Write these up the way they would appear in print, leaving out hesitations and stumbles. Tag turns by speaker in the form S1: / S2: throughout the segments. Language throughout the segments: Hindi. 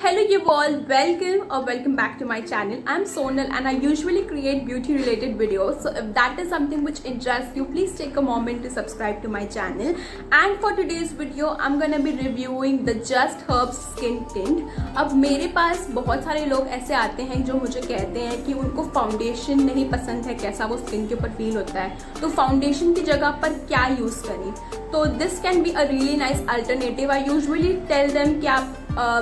S1: Hello you all, welcome or welcome back to my channel. I'm Sonal and I usually create beauty related videos. So if that is something which interests you, please take a moment to subscribe to my channel. And for today's video, I'm gonna be reviewing the Just Herbs Skin Tint. अब मेरे पास बहुत सारे लोग ऐसे आते हैं जो मुझे कहते हैं कि उनको फाउंडेशन नहीं पसंद है, कैसा वो स्किन के ऊपर फील होता है, तो फाउंडेशन की जगह पर क्या यूज करें. तो this can be a really nice alternative. I usually tell them कि आप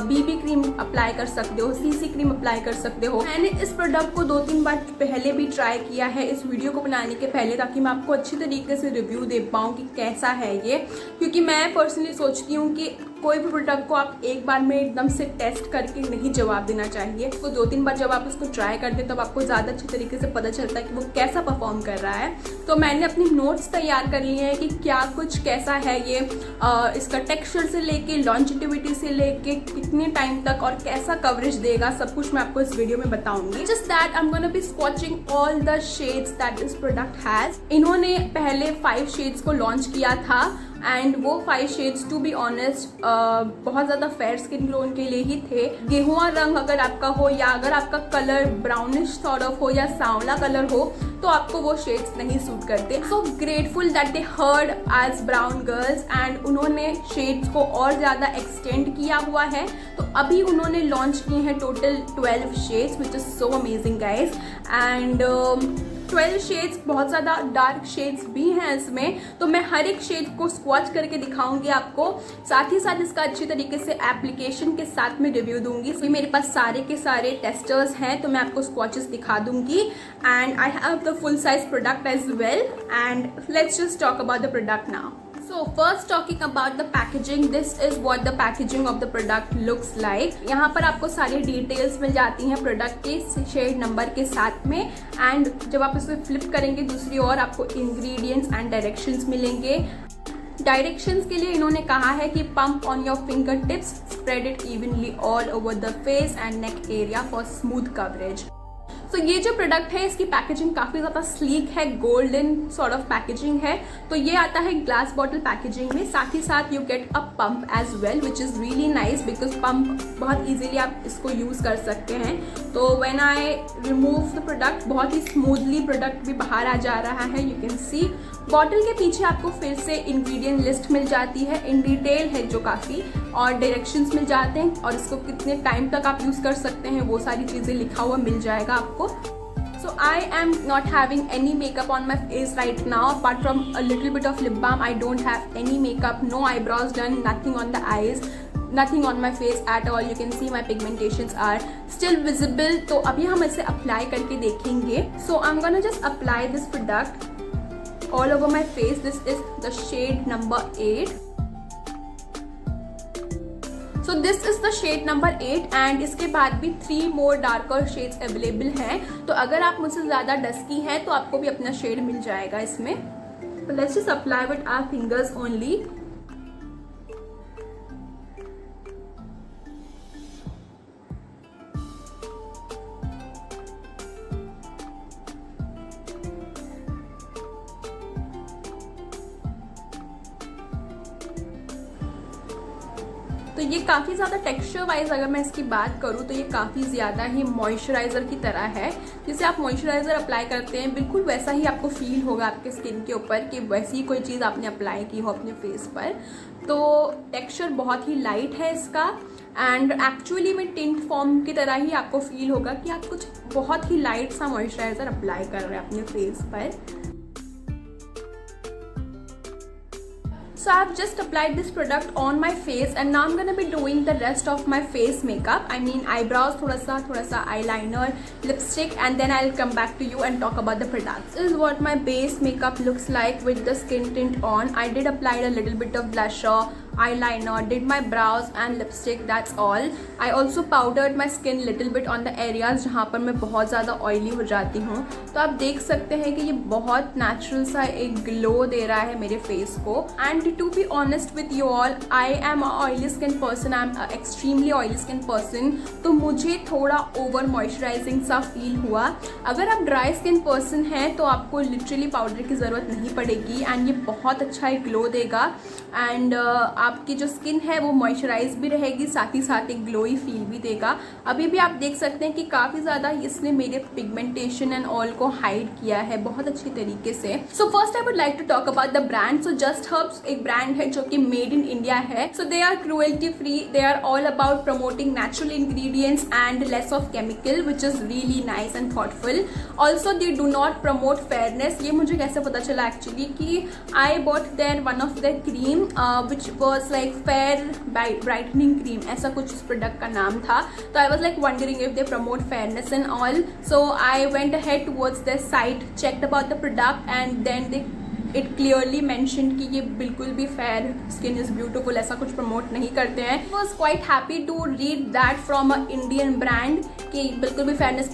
S1: बीबी क्रीम अप्लाई कर सकते हो, सीसी क्रीम अप्लाई कर सकते हो. मैंने इस प्रोडक्ट को 2-3 बार पहले भी ट्राई किया है इस वीडियो को बनाने के पहले, ताकि मैं आपको अच्छी तरीके से रिव्यू दे पाऊँ कि कैसा है ये. क्योंकि मैं पर्सनली सोचती हूँ कि कोई भी प्रोडक्ट को आप एक बार में एकदम से टेस्ट करके नहीं जवाब देना चाहिए. तो 2-3 बार जब आप उसको ट्राई करते तब आपको ज़्यादा अच्छी तरीके से पता चलता है कि वो कैसा परफॉर्म कर रहा है. तो मैंने अपनी नोट्स तैयार कर लिए हैं कि क्या कुछ कैसा है ये, इसका टेक्सचर से लेके लॉन्जिटिविटी से लेके कितने टाइम तक और कैसा कवरेज देगा, सब कुछ मैं आपको इस वीडियो में बताऊंगी. Just that I am gonna be स्वॉचिंग all the shades that this product has. इन्होंने पहले 5 शेड्स को लॉन्च किया था एंड वो 5 शेड्स टू बी ऑनेस्ट बहुत ज़्यादा फेयर स्किन टोन के लिए ही थे. गेहुआ रंग अगर आपका हो या अगर आपका कलर ब्राउनिश सॉर्ट ऑफ हो या सांवला कलर हो तो आपको वो शेड्स नहीं सूट करते. So grateful that they heard as brown girls and उन्होंने शेड्स को और ज़्यादा एक्सटेंड किया हुआ है. तो अभी उन्होंने लॉन्च किए हैं total 12 shades which is so amazing guys. And 12 shades बहुत ज़्यादा डार्क शेड्स भी हैं इसमें, तो मैं हर एक शेड को स्वॉच करके दिखाऊंगी आपको. साथ ही साथ इसका अच्छी तरीके से एप्लीकेशन के साथ में रिव्यू दूंगी. तो मेरे पास सारे के सारे टेस्टर्स हैं तो मैं आपको स्वॉचेस दिखा दूंगी. And I have the full size product as well. And let's just talk about the product now. So first talking about the packaging, this is what the packaging of the product looks like. यहाँ पर आपको सारी डिटेल्स मिल जाती हैं प्रोडक्ट के शेड नंबर के साथ में. एंड जब आप इसे फ्लिप करेंगे दूसरी ओर आपको इंग्रेडिएंट्स एंड डायरेक्शंस मिलेंगे. डायरेक्शंस के लिए इन्होंने कहा है कि pump on your finger tips, spread it evenly all over the face and neck area for smooth coverage. तो ये जो प्रोडक्ट है इसकी पैकेजिंग काफ़ी ज़्यादा स्लीक है, गोल्डन सॉर्ट ऑफ पैकेजिंग है. तो ये आता है ग्लास बॉटल पैकेजिंग में. साथ ही साथ you get a pump as well which is really nice because pump बहुत इजीली आप इसको यूज़ कर सकते हैं. तो when I remove the product बहुत ही स्मूथली प्रोडक्ट भी बाहर आ जा रहा है. यू कैन सी बॉटल के पीछे आपको फिर से इंग्रेडिएंट लिस्ट मिल जाती है, इन डिटेल है जो काफ़ी, और डायरेक्शंस मिल जाते हैं और इसको कितने टाइम तक आप यूज़ कर सकते हैं वो सारी चीज़ें लिखा हुआ मिल जाएगा आपको. So I am not having any makeup on my face right now apart from a little bit of lip balm. I don't have any makeup, no eyebrows done, nothing on the eyes, nothing on my face at all. You can see my pigmentations are still visible. तो अभी हम इसे अप्लाई करके देखेंगे. So I'm gonna just apply this product all over my face. This is the shade number 8. So this is the shade number 8 and इसके बाद भी 3 more darker shades अवेलेबल हैं. तो अगर आप मुझसे ज़्यादा डस्की हैं तो आपको भी अपना शेड मिल जाएगा इसमें. So let's just apply with our fingers only. तो ये काफ़ी ज़्यादा टेक्सचर वाइज अगर मैं इसकी बात करूँ तो ये काफ़ी ज़्यादा ही मॉइस्चराइज़र की तरह है. जिसे आप मॉइस्चराइज़र अप्लाई करते हैं बिल्कुल वैसा ही आपको फील होगा आपके स्किन के ऊपर कि वैसी ही कोई चीज़ आपने अप्लाई की हो अपने फेस पर. तो टेक्सचर बहुत ही लाइट है इसका एंड एक्चुअली में टिंट फॉर्म की तरह ही आपको फील होगा कि आप कुछ बहुत ही लाइट सा मॉइस्चराइज़र अप्लाई कर रहे हैं अपने फेस पर. So I've just applied this product on my face and now I'm gonna be doing the rest of my face makeup. I mean eyebrows, थोड़ा सा eyeliner, lipstick, and then I'll come back to you and talk about the products. This is what my base makeup looks like with the skin tint on. I did apply a little bit of blusher, eyeliner, did my brows and lipstick, that's all. I also powdered my skin little bit on the areas जहाँ पर मैं बहुत ज़्यादा oily हो जाती हूँ. तो आप देख सकते हैं कि ये बहुत natural सा एक glow दे रहा है मेरे face को. And to be honest with you all, I am a oily skin person. I'm a extremely oily skin person. तो मुझे थोड़ा over moisturizing सा feel हुआ. अगर आप dry skin person हैं तो आपको literally powder की ज़रूरत नहीं पड़ेगी and ये बहुत अच्छा एक glow देगा. And आपकी जो स्किन है वो मॉइस्चराइज भी रहेगी, साथ ही साथ एक ग्लोई फील भी देगा। अभी भी आप देख सकते हैं कि काफ़ी ज़्यादा इसने मेरे पिगमेंटेशन एंड ऑल को हाइड किया है बहुत अच्छी तरीके से। So first I would like to talk about the brand. So just herbs एक ब्रांड है जो कि मेड इन इंडिया है। So they are cruelty free, they are all about promoting natural ingredients and less of chemical, which is really nice and thoughtful. Also they do not promote fairness. ये मुझे कैसे पता चला एक्चुअली कि I bought their one of their cream which was like fair brightening cream, ऐसा कुछ इस प्रोडक्ट का नाम था। तो I was like wondering if they promote fairness and all. So I went ahead towards their site, checked about the product and then they it clearly mention कि ये बिल्कुल भी फेयर स्किन इज ब्यूटीफुल ऐसा कुछ प्रमोट नहीं करते हैं। I was quite happy to read that from a Indian brand कि बिल्कुल भी फेयरनेस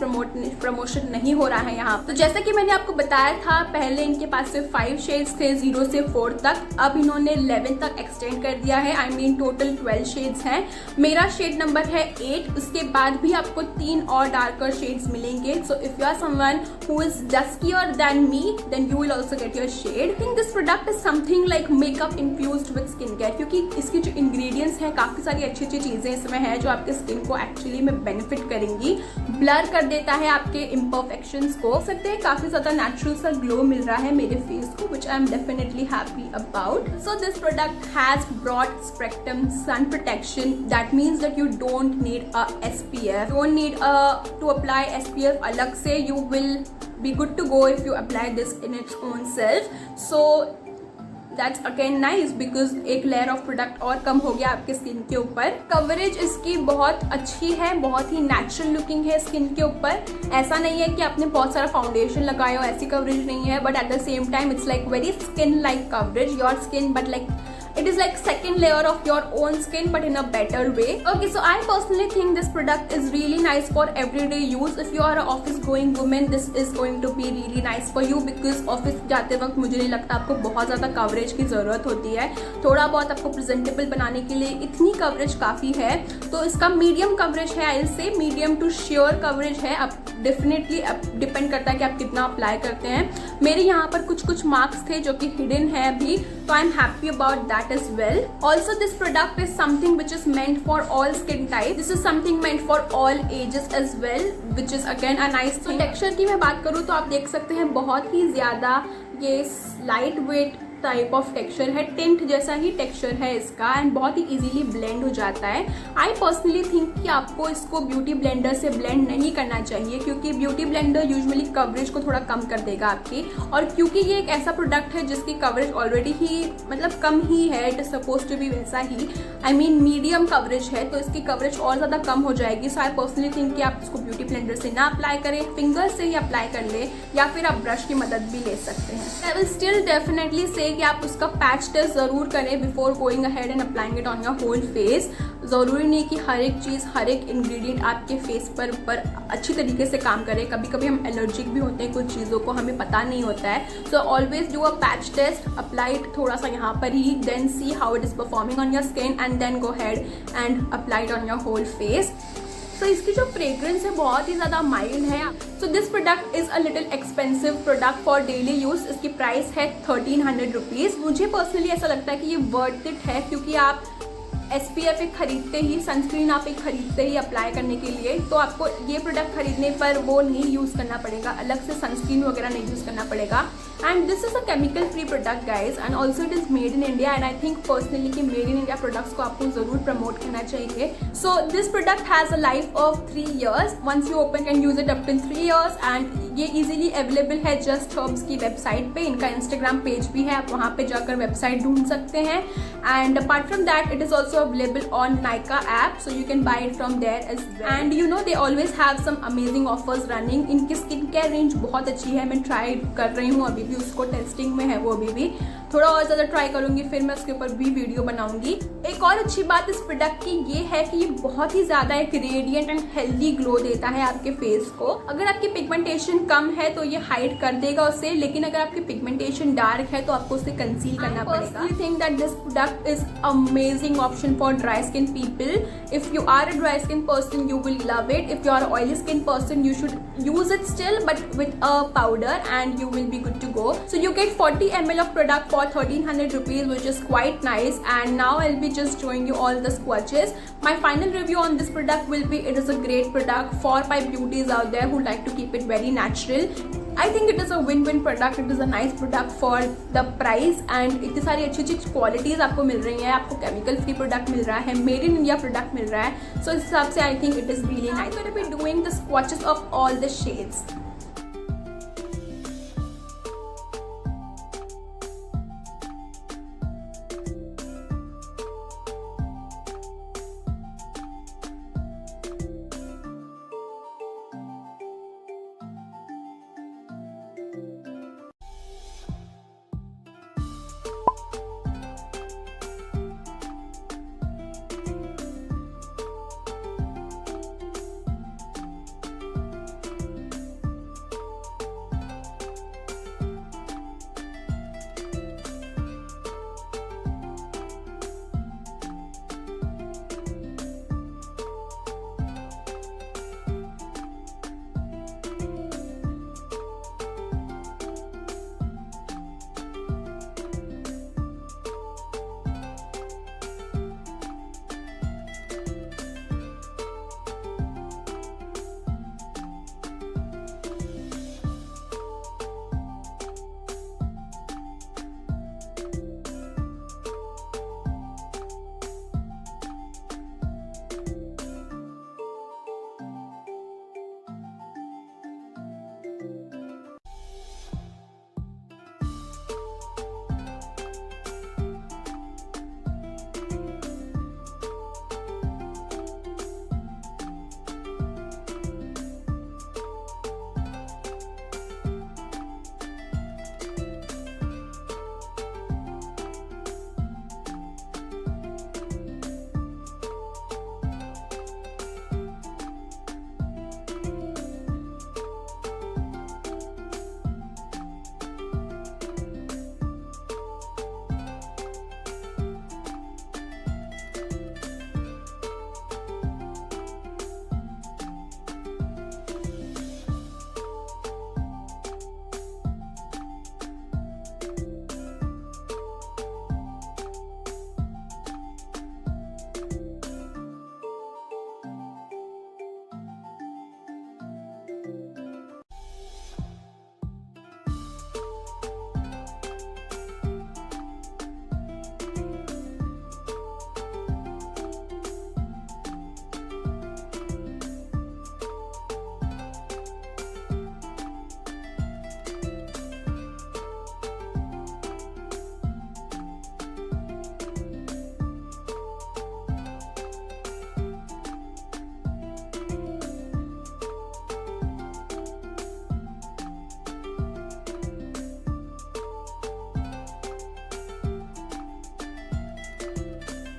S1: प्रमोशन नहीं हो रहा है यहाँ। तो जैसा कि मैंने आपको बताया था पहले इनके पास सिर्फ 5 शेड्स थे 0 से 4 तक, अब इन्होंने 11 तक एक्सटेंड कर दिया है। आई मीन टोटल 12 शेड्स हैं। मेरा शेड नंबर है 8, उसके बाद भी आपको 3 और डार्कर शेड्स मिलेंगे। So if you are someone who is duskier than me then you will also get your shade. I think this product is something like makeup infused with skincare, क्योंकि इसकी जो ingredients हैं काफ़ी सारी अच्छी अच्छी चीज़ें इसमें हैं जो आपके स्किन को एक्चुअली में बेनिफिट करेंगी। ब्लर कर देता है आपके imperfections को, सकते हैं काफ़ी ज़्यादा नेचुरल सा ग्लो मिल रहा है मेरे फेस को, which I am definitely happy about. So this product has broad spectrum sun protection. That means that you don't need a SPF. You don't need to apply SPF अलग से. You will be good to go if you apply this in its own self. So that's again nice because एक लेयर ऑफ प्रोडक्ट और कम हो गया आपके स्किन के ऊपर। कवरेज इसकी बहुत अच्छी है, बहुत ही नेचुरल लुकिंग है स्किन के ऊपर। ऐसा नहीं है कि आपने बहुत सारा फाउंडेशन लगाया हो, ऐसी कवरेज नहीं है, but at the same time it's like very skin like coverage. Your skin but like it is like second layer of your own skin but in a better way. Okay, so I personally think this product is really nice for everyday use. If you are an office going woman, this is going to be really nice for you because office जाते वक्त मुझे नहीं लगता आपको बहुत ज़्यादा कवरेज की ज़रूरत होती है। थोड़ा बहुत आपको प्रेजेंटेबल बनाने के लिए इतनी कवरेज काफ़ी है। तो इसका मीडियम कवरेज है, आई से मीडियम टू श्योर कवरेज है। अब डेफिनेटली डिपेंड करता है कि आप कितना अप्लाई करते हैं। मेरे यहाँ पर कुछ मार्क्स थे जो कि हिडन है अभी, तो I am happy about that as well. Also this product is something which is meant for all skin types. This is something meant for all ages as well, which is again a nice thing. Texture की मैं बात करूँ तो आप देख सकते हैं बहुत ही ज्यादा ये light weight type of texture है, टिंट जैसा ही टेक्सचर है इसका एंड बहुत ही इजीली ब्लेंड हो जाता है। आई पर्सनली थिंक कि आपको इसको ब्यूटी ब्लेंडर से ब्लेंड नहीं करना चाहिए क्योंकि ब्यूटी ब्लेंडर यूजुअली कवरेज को थोड़ा कम कर देगा आपकी, और क्योंकि ये एक ऐसा प्रोडक्ट है जिसकी कवरेज ऑलरेडी ही मतलब कम ही है, it is suppose to be वैसा ही, आई मीन मीडियम कवरेज है, तो इसकी कवरेज और ज़्यादा कम हो जाएगी। सो आई पर्सनली थिंक कि आप इसको ब्यूटी ब्लेंडर से ना अप्लाई करें, फिंगर से ही अप्लाई कर ले या फिर आप ब्रश की मदद भी ले सकते हैं। आई विल स्टिल डेफिनेटली से कि आप उसका पैच टेस्ट जरूर करें before going ahead and applying it on your whole face. ज़रूरी नहीं कि हर एक चीज़ हर एक इंग्रेडिएंट आपके फेस पर अच्छी तरीके से काम करे। कभी कभी हम एलर्जिक भी होते हैं कुछ चीज़ों को, हमें पता नहीं होता है। So always do a patch test, apply it थोड़ा सा यहाँ पर ही, then see how it is performing on your skin and then go ahead and apply it on your whole face. तो इसकी जो फ्रेग्रेंस है बहुत ही ज़्यादा माइल्ड है। सो this product is a little expensive product for daily use. इसकी प्राइस है 1300 रुपीज़। मुझे पर्सनली ऐसा लगता है कि ये वर्थ इट है क्योंकि आप SPF एक खरीदते ही, सनस्क्रीन आप एक खरीदते ही अप्लाई करने के लिए, तो आपको ये प्रोडक्ट खरीदने पर वो नहीं यूज़ करना पड़ेगा, अलग से सनस्क्रीन वगैरह नहीं यूज़ करना पड़ेगा। And this is a chemical free product guys and also it is made in India and I think personally कि मेड इन इंडिया प्रोडक्ट्स को आपको ज़रूर प्रमोट करना चाहिए। So this product has a life of 3 years. Once you open can use it up till 3 years and ये इजीली अवेलेबल है जस्ट हर्ब्स की वेबसाइट पे। इनका इंस्टाग्राम पेज भी है, आप वहाँ पे जाकर वेबसाइट ढूंढ सकते हैं। And apart from that it is also available on Nykaa app, so you can buy it from there as well. And you know they always have some amazing offers running. इनकी स्किन केयर रेंज बहुत अच्छी है, मैं ट्राई कर रही हूँ अभी भी, उसको टेस्टिंग में है वो अभी भी, थोड़ा और ज़्यादा ट्राई करूँगी फिर मैं उसके ऊपर भी वीडियो बनाऊंगी। एक और अच्छी बात इस प्रोडक्ट की ये है कि ये बहुत ही ज़्यादा एक रेडिएंट एंड हेल्दी ग्लो देता है आपके फेस को। अगर आपकी पिगमेंटेशन कम है तो ये हाइड कर देगा उसे, लेकिन अगर आपकी पिगमेंटेशन डार्क है तो आपको उसे कंसील करना पड़ेगा। I think that this product is amazing option for dry skin people. If you are a dry skin person, you will love it. If you are an oily skin person, you should use it still, but with a powder, and you will be good to go. So you get 40 ml of product for 1300 rupees, which is quite nice. And now I'll be just showing you all the swatches. My final review on this product will be, it is a great product for my beauties out there who like to keep it very natural. I think it is a win-win product. It is a nice product for the price and इतनी सारी अच्छी अच्छी क्वालिटीज़ आपको मिल रही हैं. आपको केमिकल फ्री प्रोडक्ट मिल रहा है, मेड इन इंडिया प्रोडक्ट मिल रहा है. सो इस हिसाब से I think it is really nice. I will be doing the swatches of all the shades.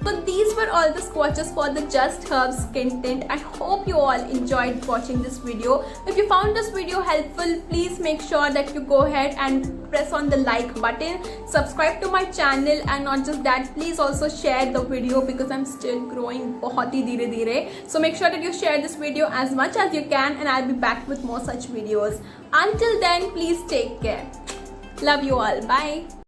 S1: So these were all the swatches for the Just Herbs skin tint. I hope you all enjoyed watching this video. If you found this video helpful, please make sure that you go ahead and press on the like button, subscribe to my channel, and not just that, please also share the video because I'm still growing बहुत ही धीरे धीरे. So make sure that you share this video as much as you can, and I'll be back with more such videos. Until then, please take care. Love you all. Bye.